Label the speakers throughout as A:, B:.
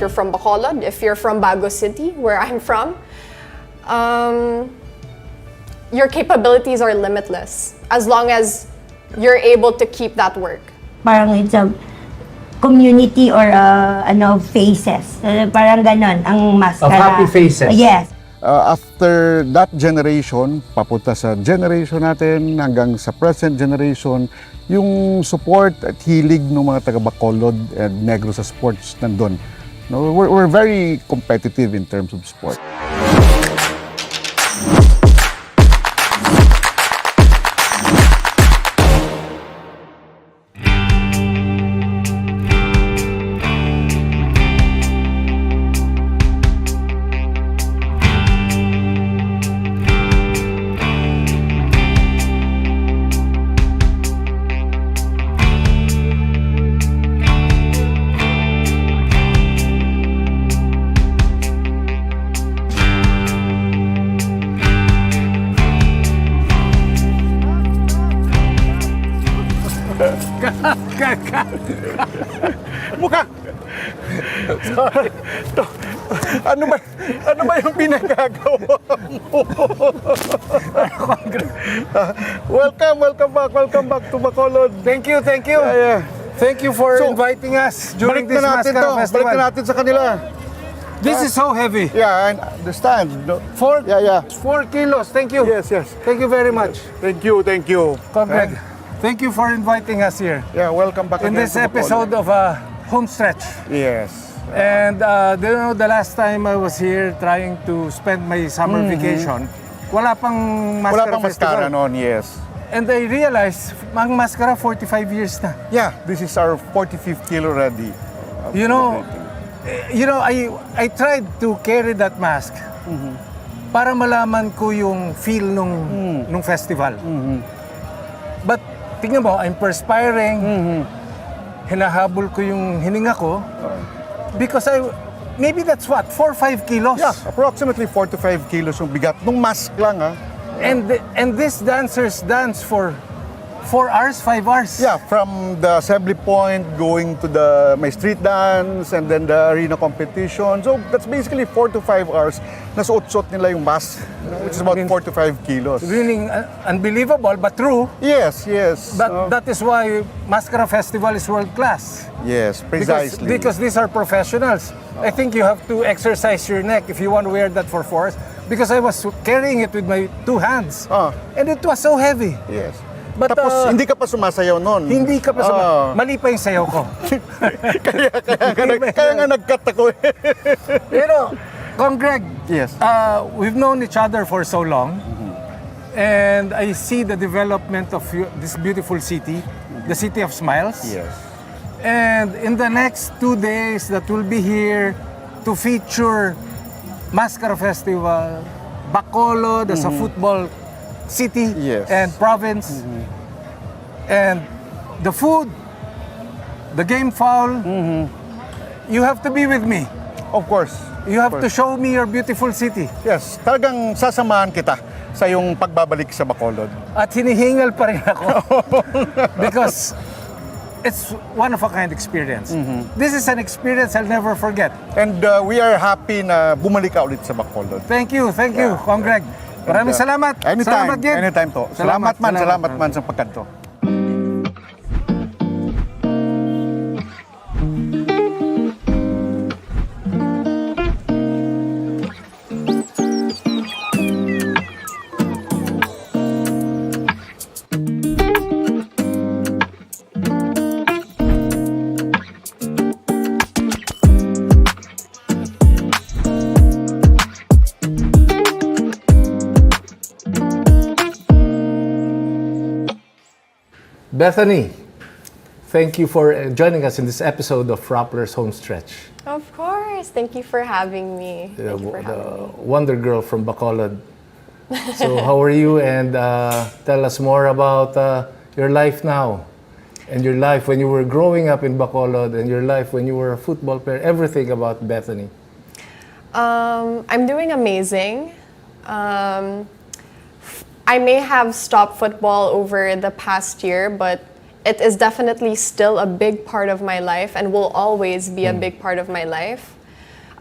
A: you're from Bacolod, if you're from Bago City, where I'm from, your capabilities are limitless as long as you're able to keep that work.
B: Parang it's a community or faces. Parang ganon ang MassKara.
C: Of happy faces.
B: Yes.
D: After that generation, papunta sa generation natin hanggang sa present generation, yung support at hilig ng mga taga Bacolod and Negros sa sports nandun. No, we're very competitive in terms of sport.
E: Mukha! Sorry. Ano ba yung pinagagawa mo? Welcome back to Bacolod.
C: Thank you. Thank you for inviting us during this MassKara Festival.
D: Balik na natin sa kanila.
C: This is so heavy.
D: Yeah, I understand. No?
C: 4
D: Yeah.
C: 4 kilos. Thank you.
D: Yes.
C: Thank you very much.
D: Thank you.
C: Greg, thank you for inviting us here
D: Yeah, welcome back
C: in
D: again
C: this
D: to Bacolod.
C: episode of Homestretch.
D: Yes.
C: And the last time I was here trying to spend my summer vacation, wala pang MassKara Festival.
D: MassKara noon, yes.
C: And I realized, ang MassKara 45 years na.
D: Yeah, this is our 45th kilo already.
C: You know, I tried to carry that mask para malaman ko yung feel nung festival. But tingnan mo, I'm perspiring, hinahabol ko yung hininga ko because maybe that's what, 4 or 5 kilos.
D: Yeah, approximately 4 to 5 kilos yung bigat. Nung mask lang, ha?
C: And these dancers dance for 4 hours, 5 hours.
D: Yeah, from the assembly point going to my street dance and then the arena competition. So that's basically 4 to 5 hours na suot-suot nila yung mask, which is about 4 to 5 kilos.
C: Really unbelievable, but true.
D: Yes.
C: That is why MassKara Festival is world class.
D: Yes, precisely.
C: Because these are professionals. I think you have to exercise your neck if you want to wear that for 4 hours. Because I was carrying it with my 2 hands. And it was so heavy.
D: Yes.
C: But,
D: Tapos hindi ka pa sumasayaw noon.
C: Hindi ka pa mali pa yung sayaw ko.
D: kaya nga nag-cut ako eh.
C: You know, Kong Greg,
D: Yes.
C: we've known each other for so long. And I see the development of this beautiful city, the City of Smiles.
D: Yes.
C: And in the next 2 days that we'll be here to feature MassKara Festival, Bacolod as a football city
D: Yes.
C: and province, and the food, the game foul, you have to be with me.
D: Of course.
C: You have to show me your beautiful city.
D: Yes, talagang sasamahan kita sa yung pagbabalik sa Bacolod.
C: At hinihingal pa rin ako because it's one of a kind experience. This is an experience I'll never forget.
D: And we are happy na bumalik ka ulit sa Bacolod.
C: Thank you, Kong Greg. Maraming salamat.
D: Anytime,
C: Salamat, Gid.
D: anytime to. Salamat man sa pagkanto.
C: Bethany, thank you for joining us in this episode of Rappler's Homestretch.
A: Of course. Thank you for having me.
C: The Wonder Girl from Bacolod. So how are you? And tell us more about your life now. And your life when you were growing up in Bacolod, and your life when you were a football player, everything about Bethany.
A: I'm doing amazing. I may have stopped football over the past year, but it is definitely still a big part of my life and will always be a big part of my life.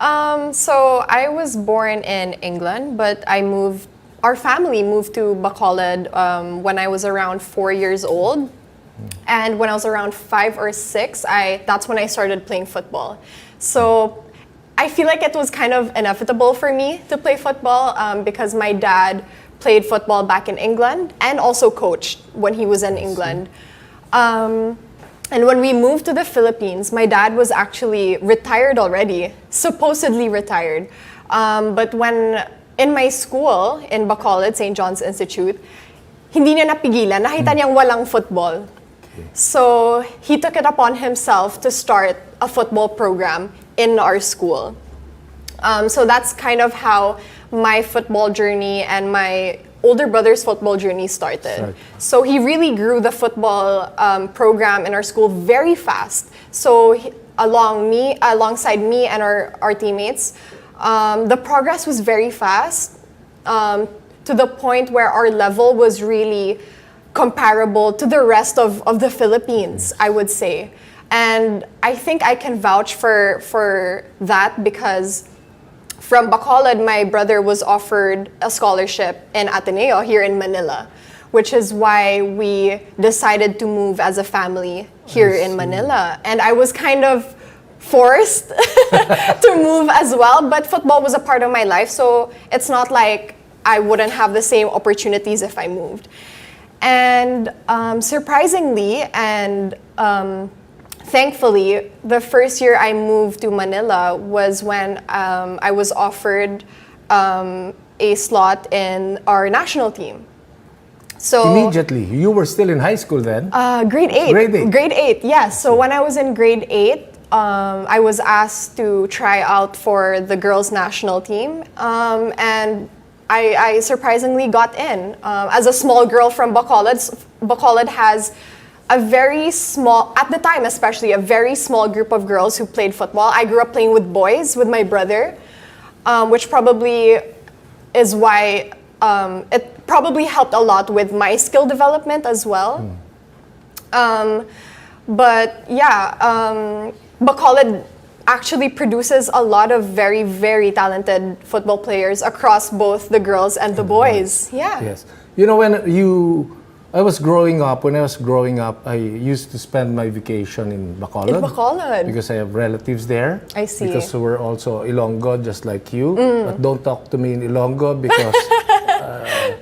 A: So I was born in England, but our family moved to Bacolod when I was around 4 years old. And when I was around 5 or 6, that's when I started playing football. So I feel like it was kind of inevitable for me to play football because my dad played football back in England and also coached when he was in England. And when we moved to the Philippines, my dad was actually retired already, supposedly retired. But when in my school in Bacolod, St. John's Institute, hindi niya napigilan, nakita niyang walang football. So he took it upon himself to start a football program in our school. So that's kind of how my football journey and my older brother's football journey started. So he really grew the football program in our school very fast. So alongside me and our teammates, the progress was very fast to the point where our level was really comparable to the rest of the Philippines, I would say. And I think I can vouch for that because from Bacolod, my brother was offered a scholarship in Ateneo here in Manila, which is why we decided to move as a family here in Manila. And I was kind of forced to move as well, but football was a part of my life, so it's not like I wouldn't have the same opportunities if I moved. And surprisingly and thankfully, the first year I moved to Manila was when I was offered a slot in our national team. So
C: Immediately, you were still in high school then?
A: grade 8.
C: Grade 8.
A: Grade 8, yes. So when I was in grade 8, I was asked to try out for the girls' national team. And I surprisingly got in. As a small girl from Bacolod has a very small, at the time especially, a very small group of girls who played football. I grew up playing with boys, with my brother, which probably is why it probably helped a lot with my skill development as well. But yeah, Bacolod actually produces a lot of very, very talented football players across both the girls and the boys. Yeah.
C: Yes. You know, when I was growing up, I used to spend my vacation in Bacolod.
A: In Bacolod.
C: Because I have relatives there.
A: I see.
C: Because we're also Ilonggo, just like you. But don't talk to me in Ilonggo because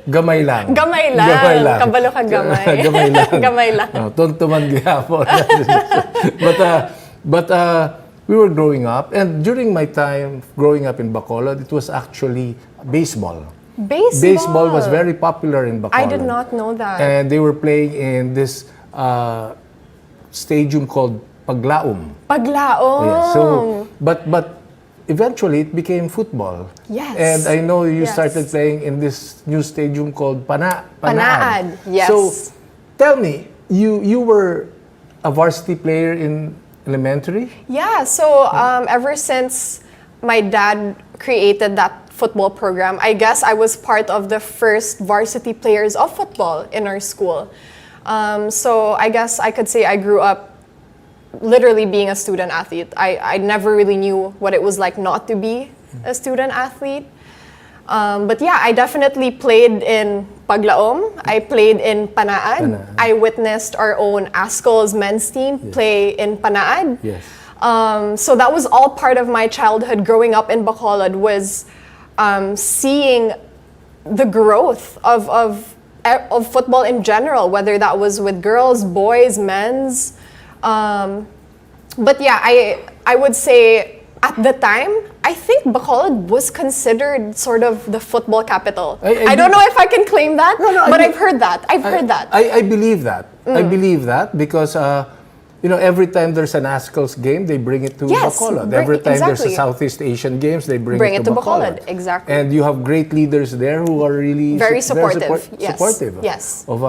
C: gamay lang.
A: Gamay lang.
C: Gamay lang.
A: Kabalo ka gamay.
C: Gamay lang.
A: Gamay lang.
C: No, tuntuman gihapon. But we were growing up, and during my time growing up in Bacolod, it was actually baseball. Baseball was very popular in Bacolod.
A: I did not know that.
C: And they were playing in this stadium called Paglaom.
A: Paglaom.
C: Yeah, so, but eventually it became football.
A: Yes.
C: And I know you
A: Yes.
C: started playing in this new stadium called
A: Panaad. Yes.
C: So tell me, you were a varsity player in elementary?
A: Yeah, so ever since my dad created that football program, I guess I was part of the first varsity players of football in our school. So I guess I could say I grew up literally being a student athlete. I never really knew what it was like not to be a student athlete. But yeah, I definitely played in Paglaom. I played in Panaad. I witnessed our own Ascol's men's team play in Panaad.
C: Yes.
A: So that was all part of my childhood growing up in Bacolod, was seeing the growth of football in general, whether that was with girls, boys, men's. But yeah, I would say at the time, I think Bacolod was considered sort of the football capital. I don't know if I can claim that, but I've heard that.
C: I believe that. I believe that because every time there's an Ascals game, they bring it to Bacolod. Every time there's a Southeast Asian Games, they bring it to Bacolod.
A: Exactly.
C: And you have great leaders there who are really
A: very supportive.
C: Supportive
A: Yes.
C: of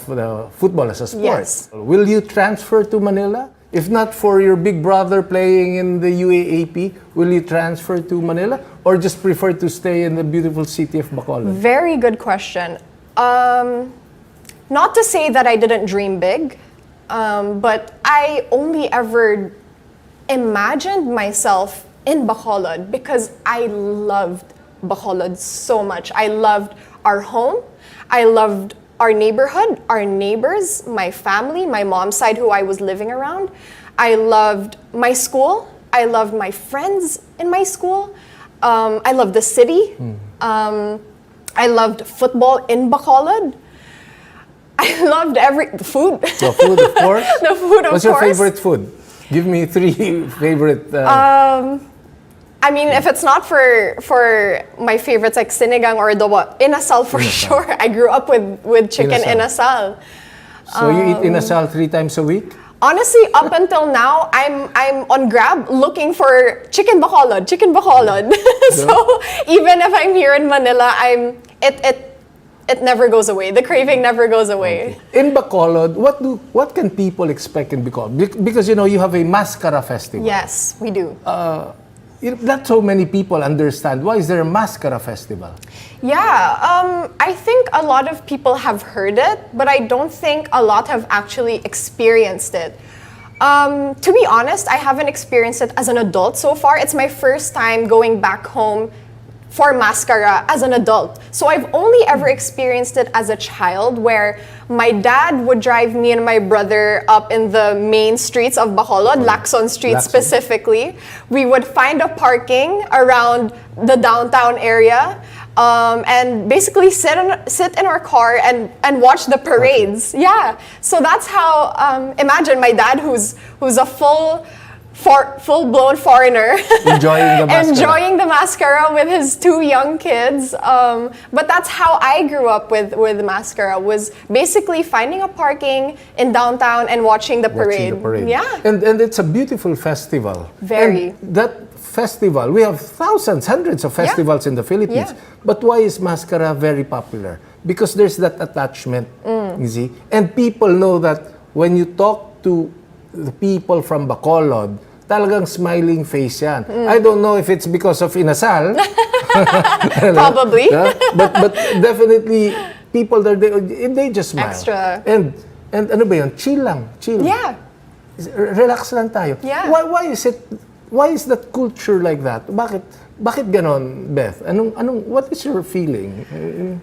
C: the football as a sport.
A: Yes.
C: Will you transfer to Manila? If not for your big brother playing in the UAAP, will you transfer to Manila or just prefer to stay in the beautiful city of Bacolod?
A: Very good question. Not to say that I didn't dream big, but I only ever imagined myself in Bacolod because I loved Bacolod so much. I loved our home. I loved our neighborhood, our neighbors, my family, my mom's side who I was living around. I loved my school. I loved my friends in my school. I loved the city. I loved football in Bacolod. I loved the food.
C: The food, of course.
A: The food, of
C: What's
A: course.
C: your favorite food? Give me 3 favorite.
A: I mean, if it's not for my favorites like sinigang or adobo, inasal for sure. I grew up with chicken inasal.
C: So you eat inasal 3 times a week?
A: Honestly, up until now, I'm on Grab looking for chicken Bacolod. So even if I'm here in Manila, it never goes away. The craving never goes away.
C: Okay. In Bacolod, what can people expect in Bacolod? Because you have a MassKara Festival.
A: Yes, we do.
C: Not so many people understand. Why is there a MassKara Festival?
A: Yeah, I think a lot of people have heard it, but I don't think a lot have actually experienced it. To be honest, I haven't experienced it as an adult so far. It's my first time going back home for MassKara as an adult. So I've only ever experienced it as a child where my dad would drive me and my brother up in the main streets of Bacolod, Lacson Street specifically. We would find a parking around the downtown area and basically sit in our car and watch the parades. Yeah, so that's how, imagine my dad who's a full-blown foreigner enjoying the MassKara with his 2 young kids. But that's how I grew up with MassKara, was basically finding a parking in downtown and watching the parade. Yeah.
C: And it's a beautiful festival.
A: Very.
C: And that festival, we have thousands, hundreds of festivals in the Philippines.
A: Yeah.
C: But why is MassKara very popular? Because there's that attachment, you see? And people know that when you talk to the people from Bacolod, talagang smiling face yan. I don't know if it's because of inasal.
A: Probably.
C: But definitely, people there, they just smile.
A: Extra.
C: And ano ba yun? Chill lang. Chill.
A: Yeah.
C: Relax lang tayo.
A: Yeah.
C: Why is that culture like that? Bakit ganon, Beth? What is your feeling?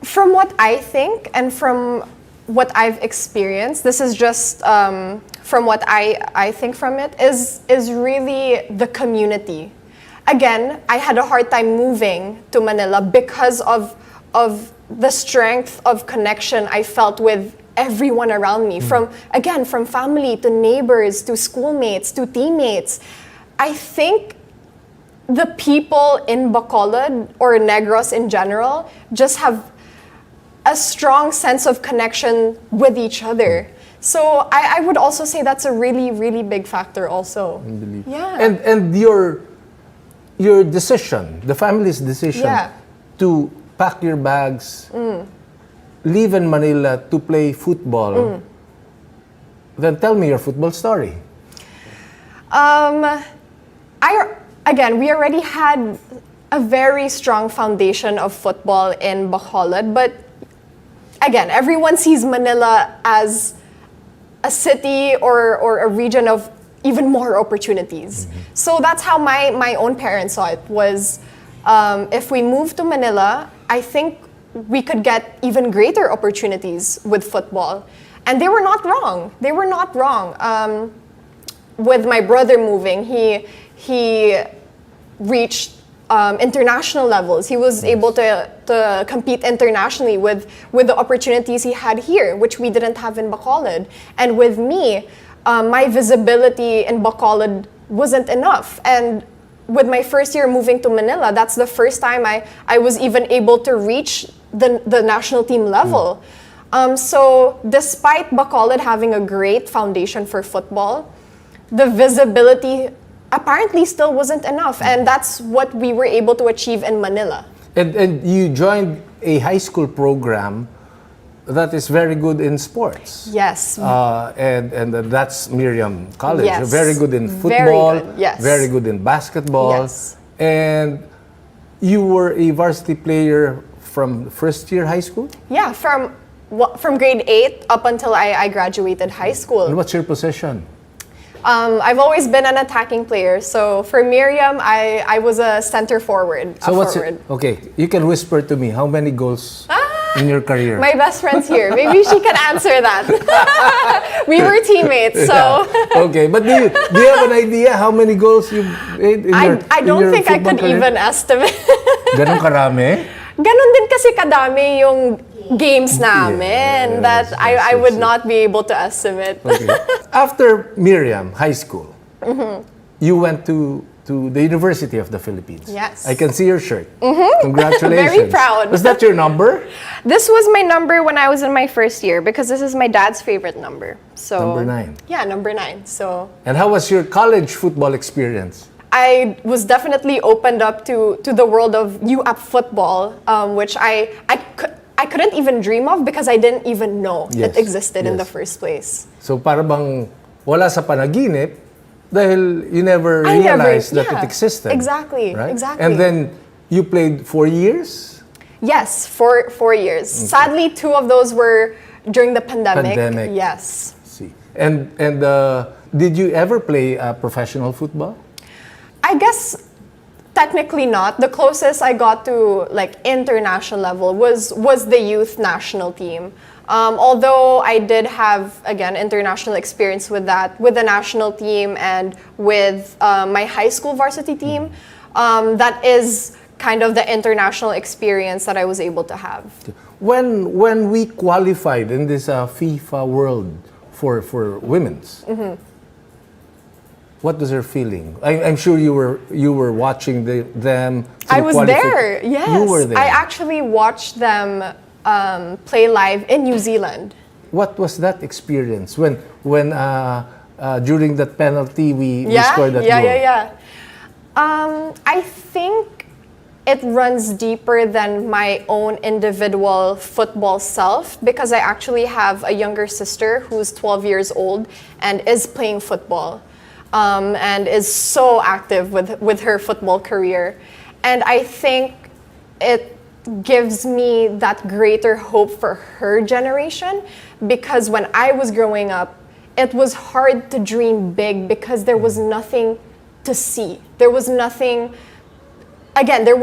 A: From what I think and from what I've experienced, this is just from what I think from it, is really the community. Again, I had a hard time moving to Manila because of the strength of connection I felt with everyone around me. From family to neighbors to schoolmates to teammates. I think the people in Bacolod or Negros in general just have a strong sense of connection with each other. So I would also say that's a really, really big factor also. Yeah.
C: And your decision, the family's decision to pack your bags, live in Manila to play football, then tell me your football story. We already had a very strong foundation of football in Bacolod, but again, everyone sees Manila as a city or a region of even more opportunities. So that's how my own parents saw it, was if we move to Manila, I think we could get even greater opportunities with football. And they were not wrong. With my brother moving, he reached international levels. He was able to compete internationally with the opportunities he had here, which we didn't have in Bacolod. And with me, my visibility in Bacolod wasn't enough. And with my first year moving to Manila, that's the first time I was even able to reach the national team level. So despite Bacolod having a great foundation for football, the visibility apparently still wasn't enough, and that's what we were able to achieve in Manila. And you joined a high school program that is very good in sports.
A: Yes.
C: And that's Miriam College.
A: Yes.
C: Very good in football.
A: Very good, yes.
C: Very good in basketball.
A: Yes.
C: And you were a varsity player from first year high school?
A: Yeah, from grade 8 up until I graduated high school.
C: And what's your position?
A: I've always been an attacking player. So for Miriam, I was a center forward.
C: So
A: a
C: what's
A: forward.
C: it? Okay, you can whisper to me how many goals in your career.
A: My best friend's here. Maybe she can answer that. We were teammates, so
C: Yeah. Okay, but do you have an idea how many goals you made in your
A: I
C: in
A: don't
C: your
A: think I
C: football
A: could
C: career?
A: even estimate.
C: Ganun karami?
A: Ganon din kasi kadami yung games namin that I would not be able to estimate.
C: Okay. After Miriam, high school, you went to the University of the Philippines.
A: Yes.
C: I can see your shirt. Congratulations.
A: Very proud.
C: Was that your number?
A: This was my number when I was in my first year because this is my dad's favorite number. So
C: Number 9.
A: Yeah, number 9. So
C: And how was your college football experience?
A: I was definitely opened up to the world of UAP football, which I couldn't even dream of because I didn't even know
C: Yes,
A: it existed in the
C: yes.
A: first place.
C: So para bang wala sa panaginip dahil you never
A: I never-
C: realized that
A: yeah,
C: it existed.
A: exactly,
C: Right?
A: exactly.
C: And then you played 4 years?
A: Yes, for 4 years. Sadly, 2 of those were during the pandemic.
C: Pandemic.
A: Yes.
C: See. And did you ever play professional football?
A: I guess technically not. The closest I got to like international level was the youth national team. Although I did have again international experience with that, with the national team and with my high school varsity team. That is kind of the international experience that I was able to have.
C: When we qualified in this FIFA World for women's, what was your feeling? I'm sure you were watching them.
A: I was there. Yes,
C: You were there.
A: I actually watched them play live in New Zealand.
C: What was that experience when during that penalty we scored that goal?
A: Yeah. I think it runs deeper than my own individual football self because I actually have a younger sister who's 12 years old and is playing football and is so active with her football career. And I think it gives me that greater hope for her generation because when I was growing up, it was hard to dream big because there was nothing to see. There was nothing. Again, there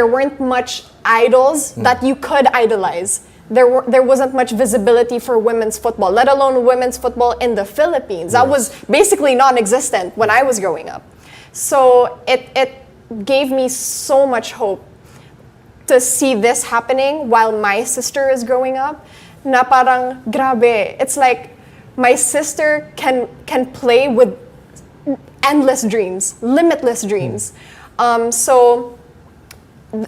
A: weren't much idols that you could idolize. There wasn't much visibility for women's football, let alone women's football in the Philippines. That was basically non-existent when I was growing up. So it gave me so much hope to see this happening while my sister is growing up. Na parang grabe. It's like my sister can play with endless dreams, limitless dreams. So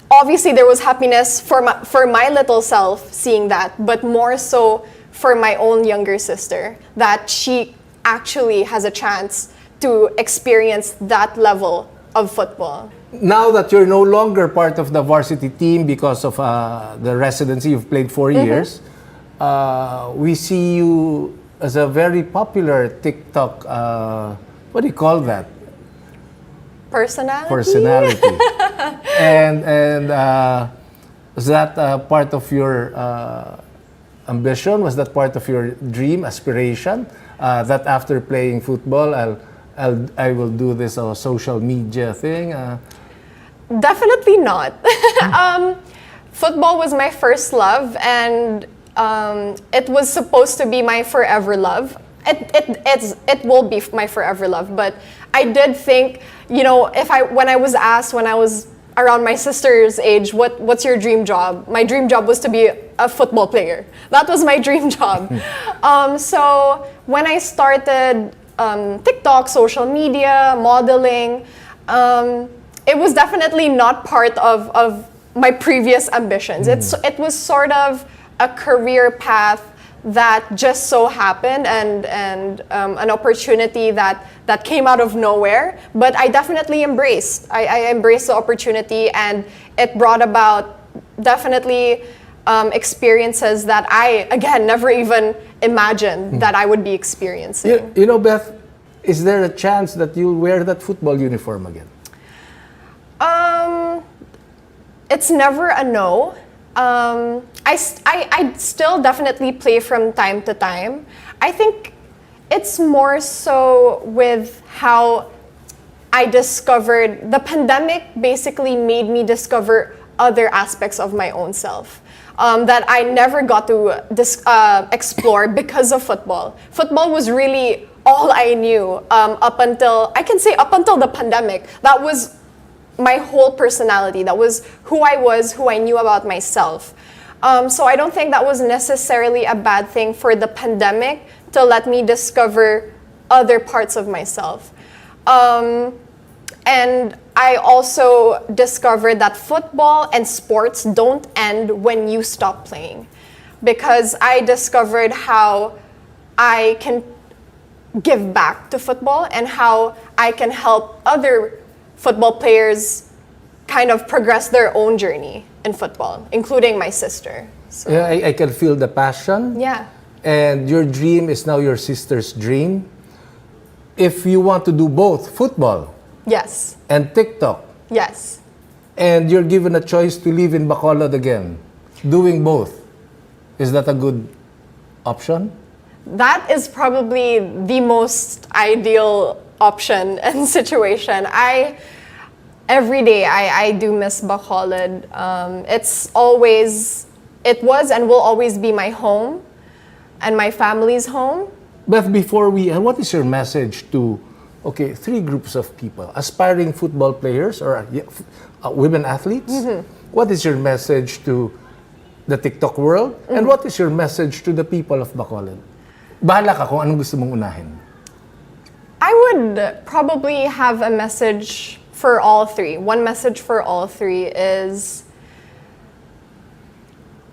A: obviously there was happiness for my little self seeing that, but more so for my own younger sister that she actually has a chance to experience that level of football.
C: Now that you're no longer part of the varsity team because of the residency, you've played 4 years, we see you as a very popular TikTok, what do you call that?
A: Personality.
C: And was that part of your ambition? Was that part of your dream, aspiration? That after playing football, I will do this social media thing?
A: Definitely not. Football was my first love, and it was supposed to be my forever love. It will be my forever love, but I did think, when I was asked when I was around my sister's age, what's your dream job? My dream job was to be a football player. That was my dream job. So when I started TikTok, social media, modeling, it was definitely not part of my previous ambitions. It was sort of a career path that just so happened and an opportunity that came out of nowhere. But I definitely embraced. I embraced the opportunity, and it brought about definitely experiences that I, again, never even imagined that I would be experiencing.
C: You know, Beth, is there a chance that you'll wear that football uniform again?
A: It's never a no. I still definitely play from time to time. I think It's more so with how I discovered the pandemic basically made me discover other aspects of my own self that I never got to explore because of football. Football was really all I knew up until the pandemic. That was my whole personality. That was who I was, who I knew about myself. So I don't think that was necessarily a bad thing for the pandemic to let me discover other parts of myself. And I also discovered that football and sports don't end when you stop playing, because I discovered how I can give back to football and how I can help other football players kind of progress their own journey in football, including my sister. So,
F: Yeah, I can feel the passion.
A: yeah.
F: And your dream is now your sister's dream. If you want to do both football
A: Yes.
F: and TikTok,
A: Yes.
F: and you're given a choice to live in Bacolod again, doing both, is that a good option?
A: That is probably the most ideal option and situation. Every day I do miss Bacolod. It was and will always be my home and my family's home.
F: Beth, before we end, what is your message to, three groups of people, aspiring football players or women athletes? What is your message to the TikTok world? And what is your message to the people of Bacolod? Bahala ka kung anong gusto mong unahin.
A: I would probably have a message for all three. One message for all three is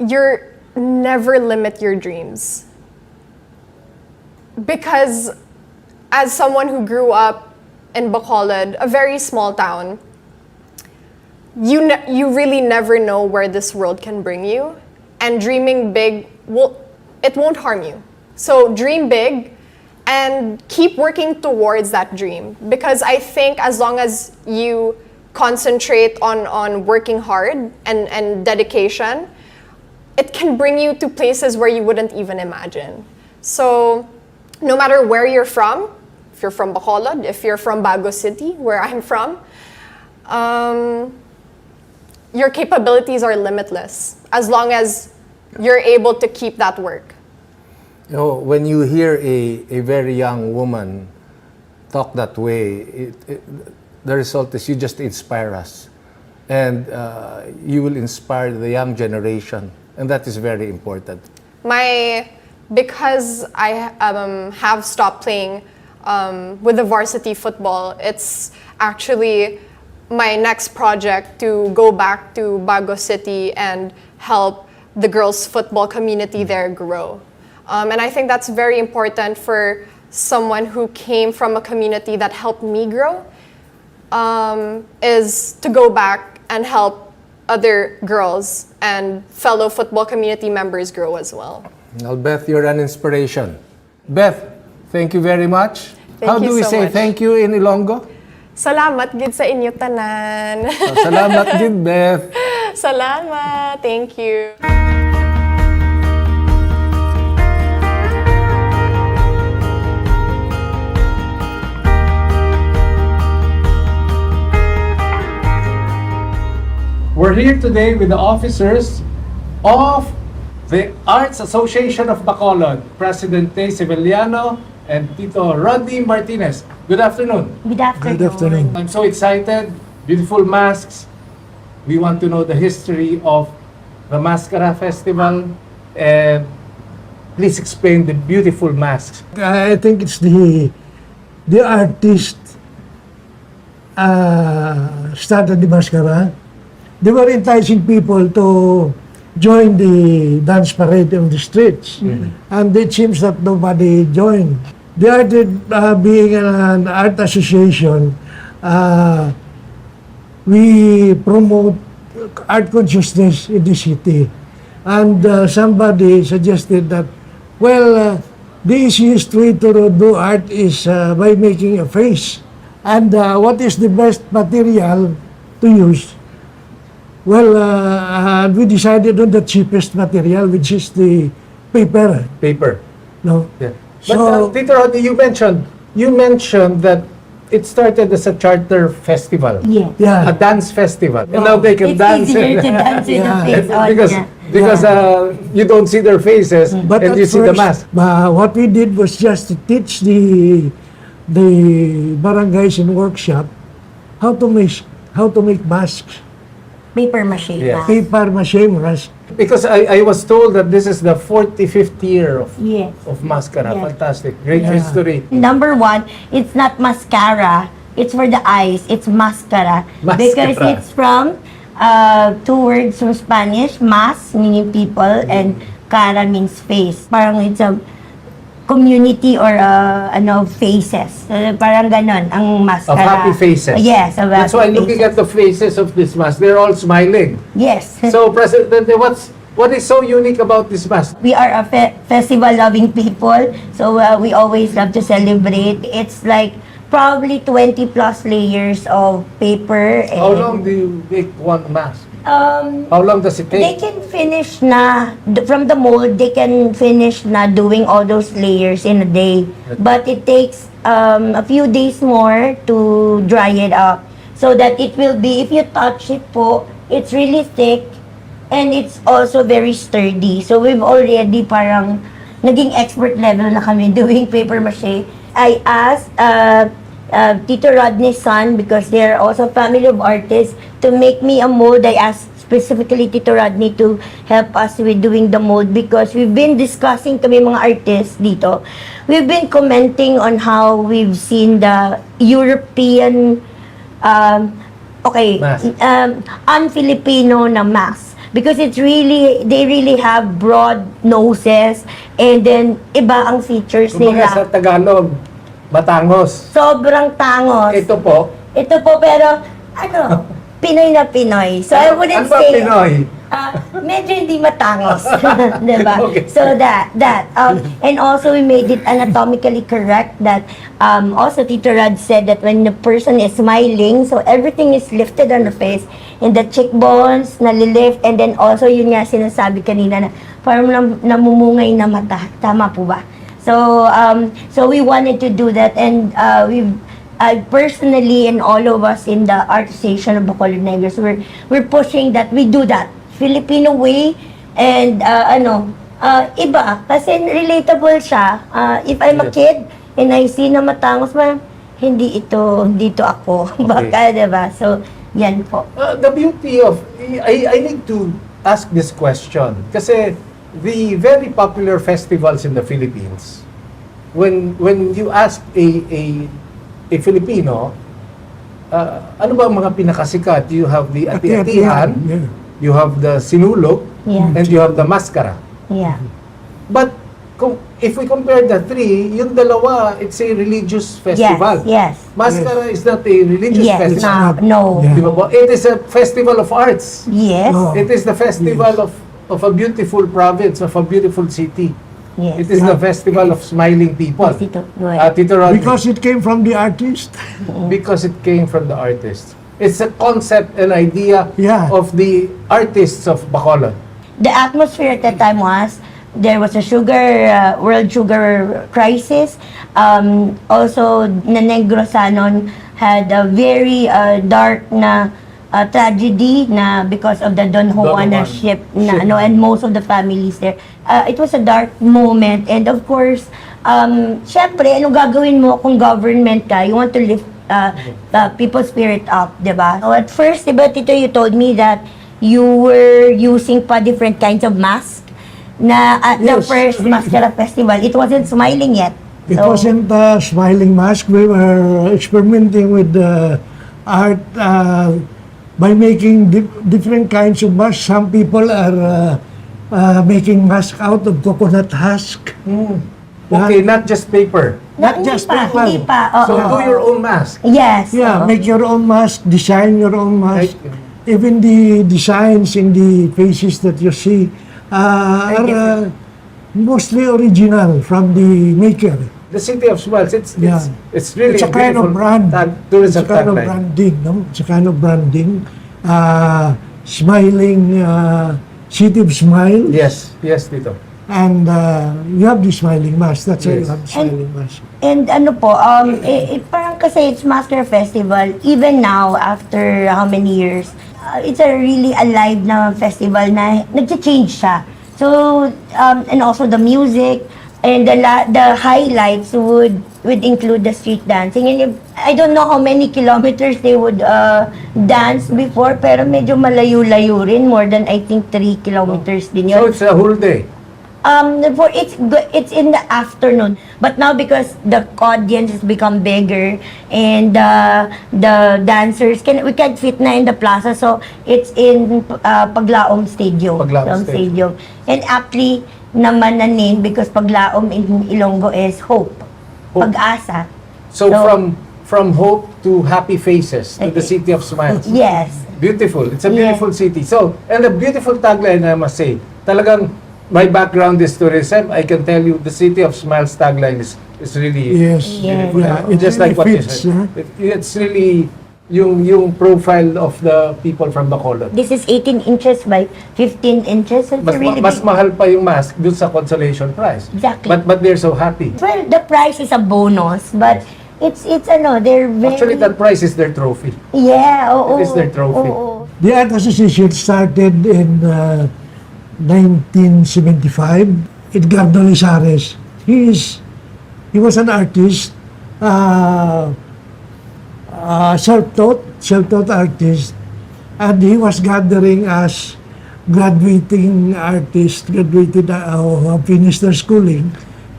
A: never limit your dreams. Because as someone who grew up in Bacolod, a very small town, you really never know where this world can bring you. And dreaming big, it won't harm you. So dream big and keep working towards that dream. Because I think as long as you concentrate on working hard and dedication, it can bring you to places where you wouldn't even imagine. So no matter where you're from, if you're from Bacolod, if you're from Bacolod City, where I'm from, your capabilities are limitless as long as you're able to keep that work.
F: You know, when you hear a very young woman talk that way, the result is you just inspire us. And you will inspire the young generation. And that is very important.
A: Because I have stopped playing with the varsity football, it's actually my next project to go back to Bacolod City and help the girls' football community there grow. And I think that's very important for someone who came from a community that helped me grow, is to go back and help other girls and fellow football community members grow as well.
F: Well, Beth, you're an inspiration. Beth, thank you very much.
A: Thank
F: How
A: you
F: do we
A: so
F: say
A: much.
F: thank you in Ilonggo?
A: Salamat gid sa inyo tanan.
F: Salamat din, Beth.
A: Salamat. Thank you.
E: We're here today with the officers of the Arts Association of Bacolod, President Tay Sevillano and Tito Rodney Martinez. Good afternoon.
B: Good afternoon.
E: I'm so excited. Beautiful masks. We want to know the history of the MassKara Festival. And please explain the beautiful masks.
G: I think it's the artist started the MassKara. They were enticing people to join the dance parade on the streets, and it seems that nobody joined. The art, being an art association, we promote art consciousness in the city. And somebody suggested that, the easiest way to do art is by making a face. And what is the best material to use? We decided on the cheapest material, which is the paper.
E: Paper.
G: No?
E: Yeah. But Tito Rodney, you mentioned that it started as a charter festival.
B: Yes.
G: Yeah.
E: A dance festival. And now they can
B: It's
E: dance.
B: easier to dance with the face on.
E: Because you don't see their faces
G: But
E: and
G: at
E: you see the
G: first,
E: mask.
G: what we did was just to teach the barangays and workshop how to make masks,
B: Paper mache
E: Yes.
B: mask.
G: paper mache masks.
E: Because I was told that this is the 45th year
B: Yes.
E: of MassKara.
B: Yes.
E: Fantastic. Great
G: Yeah.
E: history.
B: Number one, it's not mascara. It's for the eyes. It's mascara.
E: Mascara.
B: Because it's from two words from Spanish. Mas meaning people and cara means face. Parang it's a community or faces. Parang ganon ang mascara.
E: Of happy faces.
B: Yes, of
E: That's why
B: happy
E: looking
B: faces.
E: at the faces of this mask, they're all smiling.
B: Yes.
E: So, Presidente, what is so unique about this mask?
B: We are a festival-loving people, so we always love to celebrate. It's like probably 20 plus layers of paper. And,
E: How long do you make one mask?
B: Um,
E: How long does it
B: they
E: take?
B: can finish na, from the mold, they can finish na doing all those layers in a day. But it takes a few days more to dry it up. So that it will be, if you touch it po, it's really thick and it's also very sturdy. So we've already parang naging expert level na kami doing paper mache. I asked Tito Rodney's son, because they're also a family of artists, to make me a mold. I asked specifically Tito Rodney to help us with doing the mold because we've been discussing kami mga artists dito. We've been commenting on how we've seen the European,
E: Mask.
B: un-Filipino na mask. Because it's really, they really have broad noses and then iba ang features
E: Kumbaga sa
B: nila.
E: Tagalog, matangos.
B: Sobrang tangos.
E: Ito po,
B: Ito po, pero, Pinoy na Pinoy. So, I wouldn't
E: ano ba
B: say,
E: Pinoy?
B: medyo hindi matangos. Diba?
E: Okay.
B: So, and also we made it anatomically correct that, also Tito Rod said that when the person is smiling, so everything is lifted on the face, and the cheekbones, nalilift, and then also yun nga sinasabi kanina na parang namumungay na mata. Tama po ba? So we wanted to do that, and I personally and all of us in the art association of Bacolod Negros, we're pushing that we do that Filipino way, and iba kasi relatable siya. If I'm a kid and I see na matangos, hindi ito ako. Baka, diba? So, yan po.
E: The beauty of, I need to ask this question kasi the very popular festivals in the Philippines, when you ask a Filipino, ano ba ang mga pinakasikat? You have the ati-atihan,
G: Yeah.
E: you have the sinulog,
B: Yeah.
E: and you have the maskara.
B: Yeah.
E: But if we compare the three, yung dalawa, it's a religious festival.
B: Yes.
E: Maskara is not a religious
B: Yes.
E: festival.
B: No.
G: Yeah.
E: Di ba po? It is a festival of arts.
B: Yes.
G: Oh.
E: It is the festival of a beautiful province, of a beautiful city.
B: Yes.
E: It is the festival of smiling people.
B: Tito, go ahead.
E: Tito Rodney,
G: Because it came from the artist.
E: because it came from the artist. It's a concept and idea
G: Yeah.
E: of the artists of Bacolod.
B: The atmosphere at that time was there was a world sugar crisis. Also, Negros Sanon had a very dark na tragedy na because of the Don Juan ship na and most of the families there. It was a dark moment, and of course, syempre, ano gagawin mo kung government ka? You want to lift people's spirit up, diba? So at first, diba, Tito, you told me that you were using pa different kinds of masks na at the
G: Yes.
B: first MassKara Festival. It wasn't smiling yet.
G: It
B: So,
G: wasn't a smiling mask. We were experimenting with art by making different kinds of masks. Some people are making masks out of coconut husk.
E: Okay, not just paper.
G: Not
B: hindi
G: just
B: pa,
G: people.
B: hindi pa.
E: So
B: Oo.
E: do your own mask.
B: Yes.
G: Yeah,
B: oo.
G: make your own mask, design your own mask.
E: Right.
G: Even the designs in the faces that you see are mostly original from the maker.
E: The City of Smiles, it's really
G: It's a kind of brand. It's
E: tourism
G: a kind of
E: tagline.
G: branding, no? It's a kind of branding. Smiling, City of Smile.
E: Yes, Tito.
G: And you have the smiling mask. That's why you
E: Yes.
G: have the smiling mask.
B: And ano po, parang kasi it's MassKara Festival, even now, after how many years, it's a really alive na festival na nag-change siya. So, and also the music, and the highlights would include the street dancing. And I don't know how many kilometers they would dance before, pero medyo malayo-layo rin, more than I think 3 kilometers din
E: So
B: yun.
E: it's a whole day.
B: It's in the afternoon, but now because the audience has become bigger and the dancers we can't fit na in the plaza, so it's in Paglaom Stadium.
E: Paglaom
B: Stadium. And aptly naman na name because Paglaom in Ilonggo is hope. Pag-asa.
E: So from hope to happy faces to the city of smiles.
B: Yes.
E: Beautiful. It's a beautiful city. So, and a beautiful tagline, I must say. Talagang, my background is tourism. I can tell you, the City of Smiles tagline is really
G: Yes.
E: beautiful.
G: Yeah,
E: And
G: it
E: just
G: really
E: like what you
G: fits,
E: said.
G: huh?
E: It's really yung profile of the people from Bacolod.
B: This is 18 inches by 15 inches. So it's really
E: Mas
B: big.
E: mahal pa yung mask dun sa consolation prize.
B: Exactly.
E: But they're so happy.
B: Well, the price is a bonus, but it's they're very...
E: Actually, that prize is their trophy.
B: Yeah, oo.
E: It is their trophy.
B: Oo.
G: The Art Association started in 1975. Edgardo Lizares. He was an artist, self-taught artist, and he was gathering as graduating artists, graduated finished their schooling,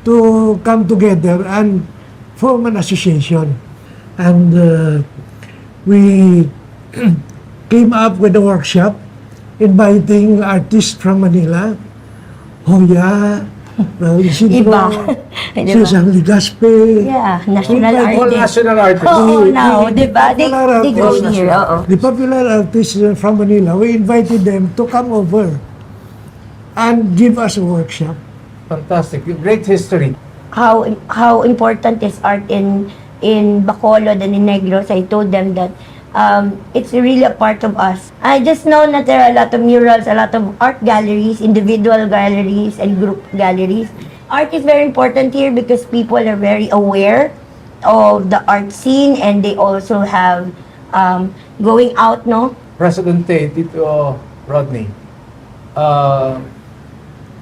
G: to come together and form an association. And we came up with a workshop inviting artists from Manila. Hoya,
B: Iba. Diba?
G: Cesar Ligaspe.
B: Yeah, national
E: All
B: artist.
E: national artists.
B: Oo, now, diba? They
G: Popular
B: go
G: artists.
B: here, oo.
G: The popular artists from Manila, we invited them to come over and give us a workshop.
E: Fantastic. Great history.
B: How important is art in Bacolod and in Negros. I told them that it's really a part of us. I just know that there are a lot of murals, a lot of art galleries, individual galleries, and group galleries. Art is very important here because people are very aware of the art scene, and they also have going out, no?
E: President Tito Rodney,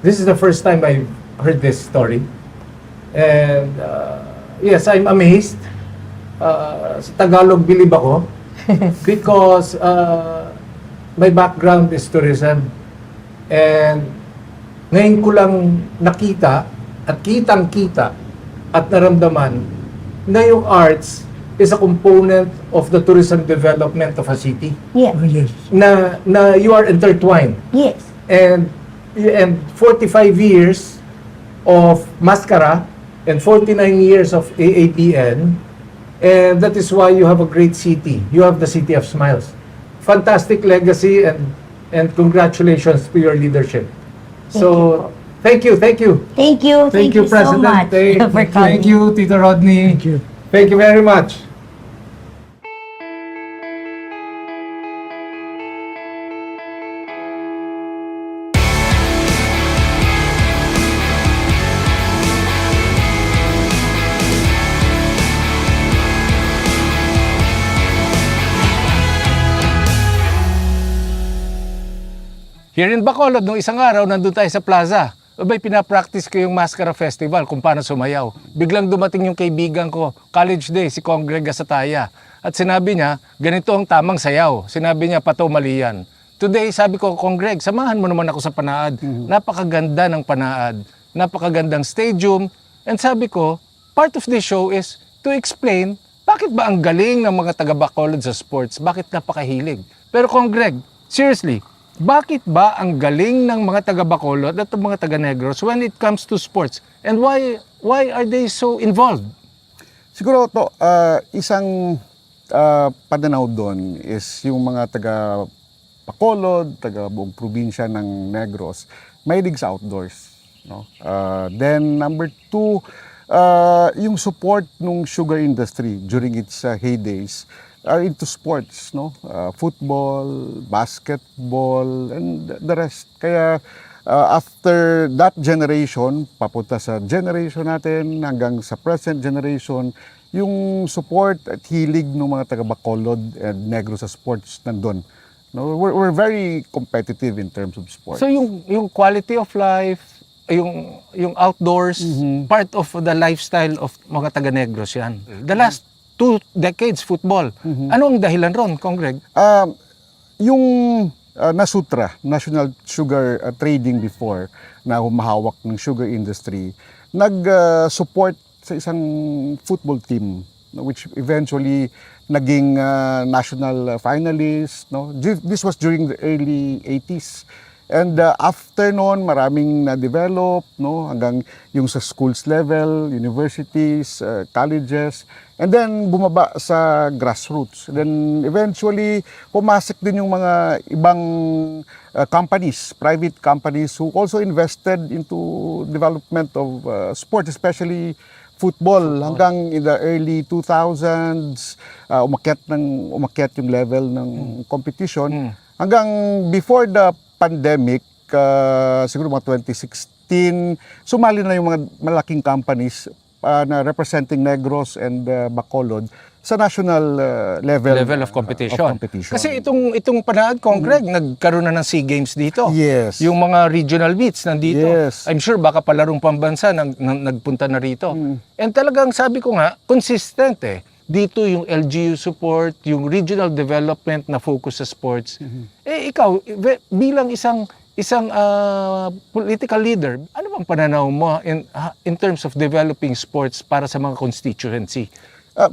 E: this is the first time I've heard this story. And yes, I'm amazed. Sa Tagalog, bilib ako. Because my background is tourism. And ngayon ko lang nakita at kitang-kita at naramdaman na yung arts is a component of the tourism development of a city.
B: Yeah.
G: Oh, yes.
E: Na you are intertwined.
B: Yes.
E: And 45 years of MassKara and 49 years of AAPN, and that is why you have a great city. You have the City of Smiles. Fantastic legacy, and congratulations to your leadership. So, thank you.
B: Thank you. Thank you so
E: President.
B: much for coming.
E: Thank you, Tito Rodney.
G: Thank you.
E: Thank you very much. Here in Bacolod, nung isang araw, nandun tayo sa plaza. Abay, pinapractice ko yung MassKara Festival kung paano sumayaw. Biglang dumating yung kaibigan ko, college day, si Greg Gasataya. At sinabi niya, ganito ang tamang sayaw. Sinabi niya, Pâto mali yan. Today, sabi ko, Greg, samahan mo naman ako sa Panaad. Napakaganda ng Panaad. Napakagandang stadium. And sabi ko, part of this show is to explain bakit ba ang galing ng mga taga Bacolod sa sports? Bakit napakahilig? Pero Greg, seriously, bakit ba ang galing ng mga taga Bacolod at ng mga taga Negros when it comes to sports? And why are they so involved?
D: Siguro to, isang pananaw doon is yung mga taga Bacolod, taga buong probinsya ng Negros, mahilig sa outdoors. No? Then number two, yung support ng sugar industry during its heydays are into sports, no? Football, basketball, and the rest. Kaya After that generation, papunta sa generation natin, hanggang sa present generation, yung support at hilig ng mga taga Bacolod and Negros sa sports nandun. No, we're very competitive in terms of sports.
F: So yung quality of life, yung outdoors, part of the lifestyle of mga taga-Negros yan. The last 2 decades, football. Ano ang dahilan ron, Kong Greg?
D: Yung Nasutra, National Sugar Trading before, na humahawak ng sugar industry, nag-support sa isang football team, no, which eventually naging national finalist. No? This was during the early 80s. And after noon, maraming na-develop, no? Hanggang yung sa schools level, universities, colleges, and then bumaba sa grassroots. Then eventually, pumasok din yung mga ibang companies, private companies who also invested into development of sport, especially football. Hanggang in the early 2000s, umakyat yung level ng competition. Hanggang before the pandemic, siguro mga 2016, sumali na yung mga malaking companies na representing Negros and Bacolod sa national level
F: of competition. Kasi itong panahon, Kong Greg, nagkaroon na ng SEA Games dito.
D: Yes.
F: Yung mga regional meets nandito.
D: Yes.
F: I'm sure baka palarong pambansa nagpunta na rito. And talagang sabi ko nga, consistent eh. Dito yung LGU support, yung regional development na focus sa sports. Eh ikaw, bilang isang political leader, ano bang pananaw mo in terms of developing sports para sa mga constituency?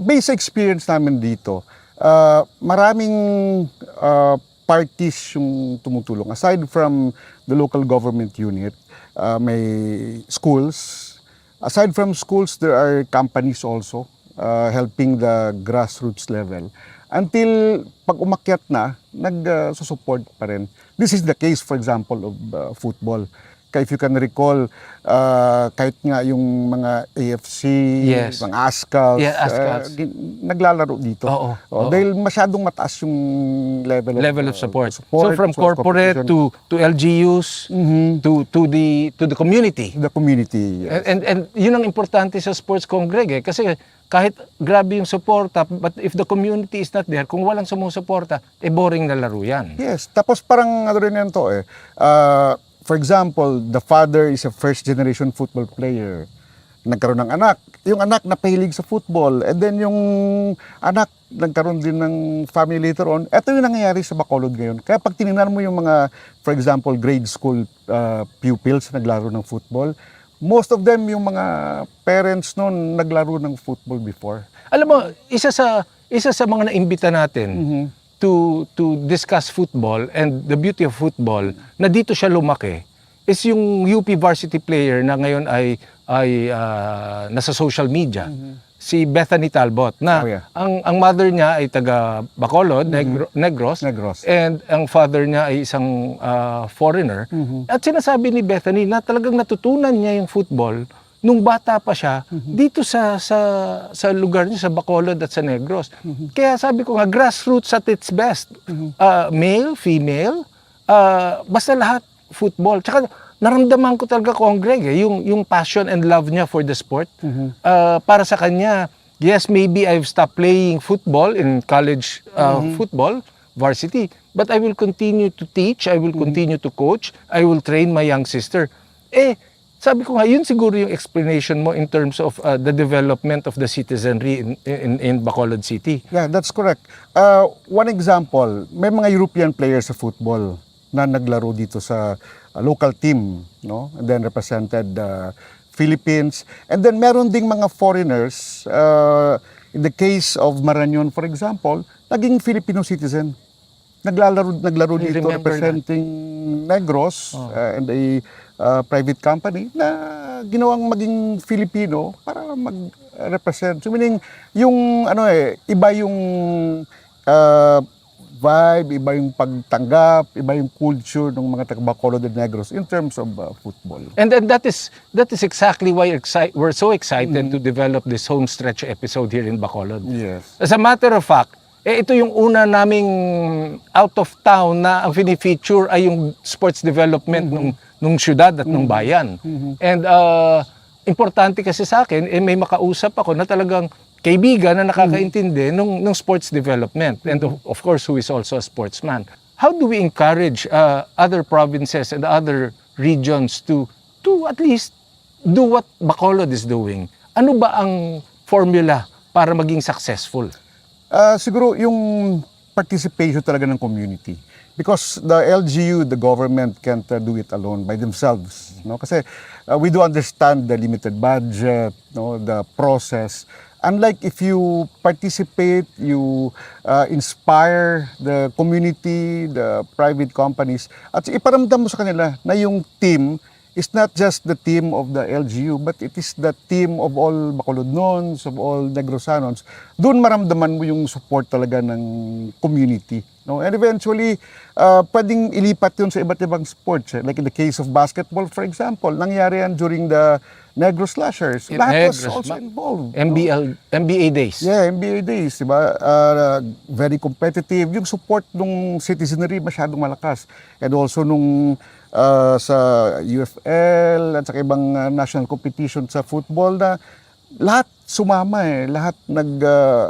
D: Basic experience namin dito, maraming parties yung tumutulong. Aside from the local government unit, may schools. Aside from schools, there are companies also helping the grassroots level. Until pag umakyat na, nag-support pa rin. This is the case, for example, of football. Kaya if you can recall, kahit nga yung mga AFC,
F: Yes.
D: mga ASCALs, naglalaro dito.
F: Oo.
D: Dahil masyadong mataas yung level
F: of support. So from corporate to LGUs to the community.
D: the community. Yes.
F: And yun ang importante sa sports, Kong Greg eh. Kasi kahit grabe yung suporta, but if the community is not there, kung walang sumusuporta, boring na laro yan.
D: Yes, tapos parang ano rin yan to eh. For example, the father is a first generation football player. Nagkaroon ng anak. Yung anak napahilig sa football. And then yung anak nagkaroon din ng family later on. Ito yung nangyayari sa Bacolod ngayon. Kaya pag tinignan mo yung mga, for example, grade school pupils na naglaro ng football, most of them yung mga parents noon naglaro ng football before.
F: Alam mo, isa sa mga naimbita natin to discuss football and the beauty of football na dito siya lumaki is yung UP varsity player na ngayon ay nasa social media. Si Bethany Talbot na ang mother niya ay taga Bacolod, Negros, and ang father niya ay isang foreigner. At sinasabi ni Bethany na talagang natutunan niya yung football nung bata pa siya dito sa lugar niya sa Bacolod at sa Negros. Kaya sabi ko nga grassroots at its best. Male, female, basta lahat football. Tsaka naramdaman ko talaga, Kong Greg, yung passion and love niya for the sport. Para sa kanya, yes, maybe I've stopped playing football in college football, varsity, but I will continue to teach, I will continue to coach, I will train my young sister. Sabi ko nga, yun siguro yung explanation mo in terms of the development of the citizenry in Bacolod City.
D: Yeah, that's correct. One example, may mga European players sa football na naglaro dito sa local team, no? And then represented Philippines. And then meron ding mga foreigners, in the case of Marañon, for example, naging Filipino citizen. Naglaro dito representing Negros and a private company na ginawang maging Filipino para mag-represent. So meaning, yung iba yung vibe, iba yung pagtanggap, iba yung culture ng mga taga-Bacolod and Negros in terms of football.
F: And then that is exactly why we're so excited to develop this Homestretch episode here in Bacolod.
D: Yes.
F: As a matter of fact, ito yung una naming out of town na ang fini-feature ay yung sports development nung syudad at nung bayan. And importante kasi sa akin, may makausap ako na talagang kaibigan na nakakaintindi nung sports development. And of course, who is also a sportsman. How do we encourage other provinces and other regions to at least do what Bacolod is doing? Ano ba ang formula para maging successful?
D: Siguro yung participation talaga ng community. Because the LGU, the government can't do it alone by themselves. No? Kasi we do understand the limited budget, no? The process. Unlike if you participate, you inspire the community, the private companies, at iparamdam mo sa kanila na yung team is not just the team of the LGU, but it is the team of all Bacolodnons, of all Negrosanons. Doon maramdaman mo yung support talaga ng community. No? And eventually, pwedeng ilipat yun sa iba't ibang sports. Like in the case of basketball, for example, nangyari yan during the Negro Slashers. Lahat was also involved.
F: NBA days.
D: Yeah, NBA days, di ba? Very competitive. Yung support ng citizenry masyadong malakas. And also nung sa UFL at sa ibang national competition sa football na lahat sumama lahat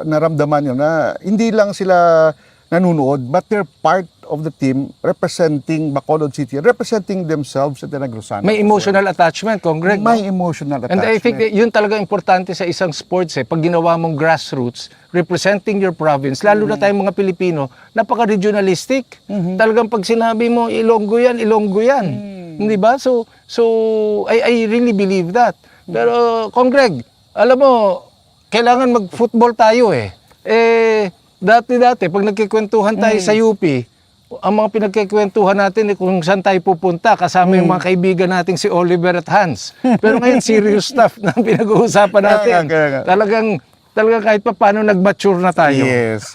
D: naramdaman yun na hindi lang sila nanunood but they're part of the team representing Bacolod City, representing themselves at the Negrosanos.
F: May emotional attachment, Kong Greg.
D: May emotional attachment.
F: And I think yun talaga importante sa isang sports pag ginawa mong grassroots, representing your province, lalo na tayong mga Pilipino, napaka-regionalistic. Talagang pag sinabi mo, Ilonggo yan, Di ba? So I really believe that. Pero, Kong Greg, alam mo, kailangan mag-football tayo Dati, pag nagkikwentuhan tayo sa UP, ang mga pinagkikwentuhan natin kung saan tayo pupunta, kasama yung mga kaibigan nating si Oliver at Hans. Pero ngayon, serious stuff na pinag-uusapan natin. Talagang kahit pa paano nag-mature na tayo.
D: Yes.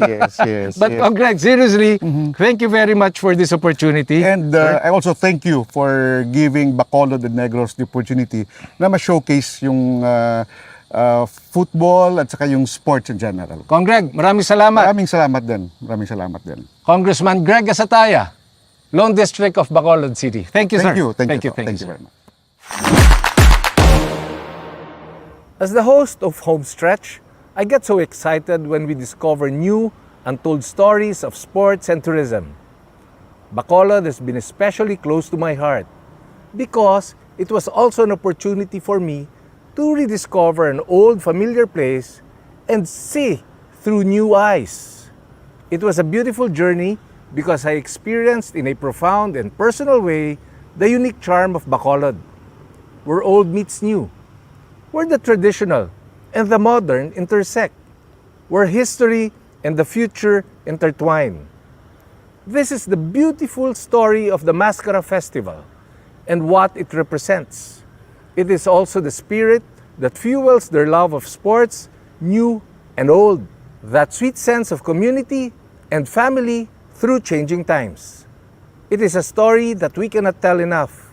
F: But Greg, seriously, thank you very much for this opportunity.
D: And I also thank you for giving Bacolod and Negros the opportunity na ma-showcase yung football at saka yung sports in general.
F: Kong Greg, maraming salamat.
D: Maraming salamat din.
F: Congressman Greg Gasataya, Lone District of Bacolod City. Thank you, sir.
D: Thank you very much.
F: As the host of Homestretch, I get so excited when we discover new, untold stories of sports and tourism. Bacolod has been especially close to my heart because it was also an opportunity for me to rediscover an old familiar place and see through new eyes. It was a beautiful journey because I experienced in a profound and personal way the unique charm of Bacolod, where old meets new, where the traditional and the modern intersect, where history and the future intertwine. This is the beautiful story of the MassKara Festival and what it represents. It is also the spirit that fuels their love of sports, new and old, that sweet sense of community and family through changing times. It is a story that we cannot tell enough.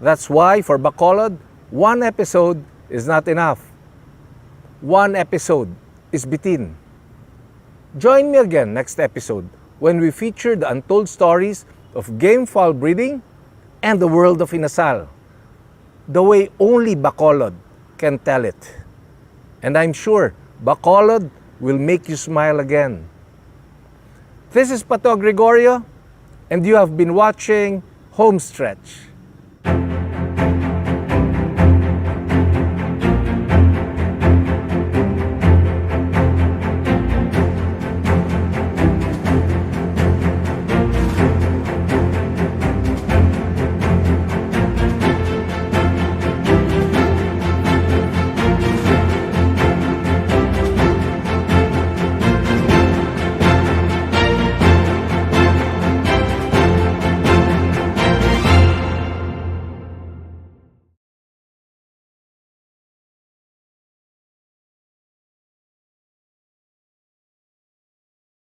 F: That's why for Bacolod, one episode is not enough. One episode is bitin. Join me again next episode when we feature the untold stories of game fowl breeding and the world of inasal, the way only Bacolod can tell it. And I'm sure Bacolod will make you smile again. This is Pâto Gregorio, and you have been watching Homestretch.